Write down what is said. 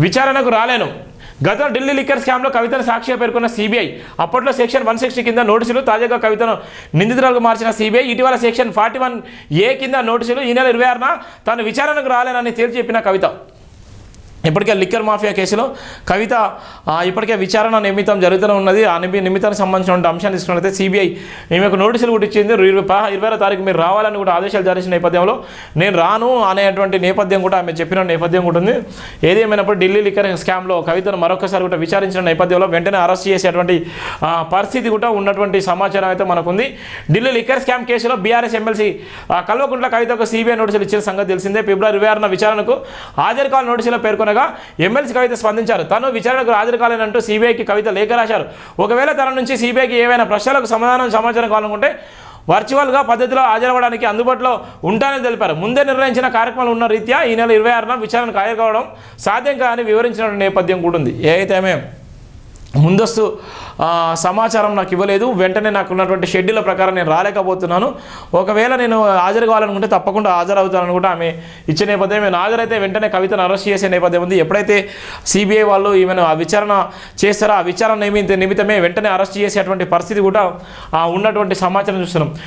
విచారణకు రాలేను. గతంలో ఢిల్లీ లిక్కర్ స్కామ్లో కవితను సాక్షిగా పేర్కొన్న సిబిఐ. అప్పట్లో సెక్షన్ 160 కింద నోటీసులు, తాజాగా కవితను నిందితురాలుగా మార్చిన సిబిఐ ఇటీవల సెక్షన్ 41A కింద నోటీసులు. ఈ నెల 26న తాను విచారణకు రాలేనని తేల్చి చెప్పిన కవిత. ఇప్పటికే లిక్కర్ మాఫియా కేసులో కవిత ఇప్పటికే విచారణ నిమిత్తం జరుగుతూనే ఉన్నది. ఆ నిమిత్తానికి సంబంధించిన అంశాన్ని తీసుకున్నట్లయితే సిబిఐ ఈమెకు నోటీసులు కూడా ఇచ్చింది. 20వ తారీఖు మీరు రావాలని కూడా ఆదేశాలు జారీ చేసిన నేపథ్యంలో నేను రాను అనేటువంటి నేపథ్యం కూడా ఆమె చెప్పిన నేపథ్యం కూడా ఉంది. ఏదేమైనప్పుడు ఢిల్లీ లిక్కర్ స్కామ్లో కవితను మరొకసారి కూడా విచారించిన నేపథ్యంలో వెంటనే అరెస్ట్ చేసేటువంటి పరిస్థితి కూడా ఉన్నటువంటి సమాచారం అయితే మనకుంది. ఢిల్లీ లిక్కర్ స్కామ్ కేసులో బీఆర్ఎస్ ఎమ్మెల్సీ కల్వకుంట్ల కవితకు సిబిఐ నోటీసులు ఇచ్చిన సంగతి తెలిసిందే. ఫిబ్రవరి 26న విచారణకు హాజరు కావాలని నోటీసులో పేర్కొనగా ఎమ్మెల్సీ కవిత స్పందించారు. తను విచారణకు హాజరు కాలేనంటూ సిబిఐకి కవిత లేఖ రాశారు. ఒకవేళ తన నుంచి సిబిఐకి ఏవైనా ప్రశ్నలకు సమాచారం కావాలనుకుంటే వర్చువల్గా పద్ధతిలో హాజరవ్వడానికి అందుబాటులో ఉంటానని తెలిపారు. ముందే నిర్ణయించిన కార్యక్రమాలు ఉన్న రీత్యా ఈ నెల 26న విచారణకు హాజరు కావడం సాధ్యం కాదని వివరించిన నేపథ్యం కూడా ఉంది. ఏదైతే ముందస్తు సమాచారం నాకు ఇవ్వలేదు, వెంటనే నాకు ఉన్నటువంటి షెడ్యూల్ ప్రకారం నేను రాలేకపోతున్నాను, ఒకవేళ నేను హాజరు కావాలనుకుంటే తప్పకుండా హాజరవుతానని కూడా ఆమె ఇచ్చే నేపథ్యం. నేను హాజరైతే వెంటనే కవితను అరెస్ట్ చేసే నేపథ్యం ఉంది. ఎప్పుడైతే సిబిఐ వాళ్ళు ఈమెను ఆ విచారణ చేస్తారో ఆ విచారణ నిమిత్తమే వెంటనే అరెస్ట్ చేసేటువంటి పరిస్థితి కూడా ఉన్నటువంటి సమాచారం చూస్తున్నాం.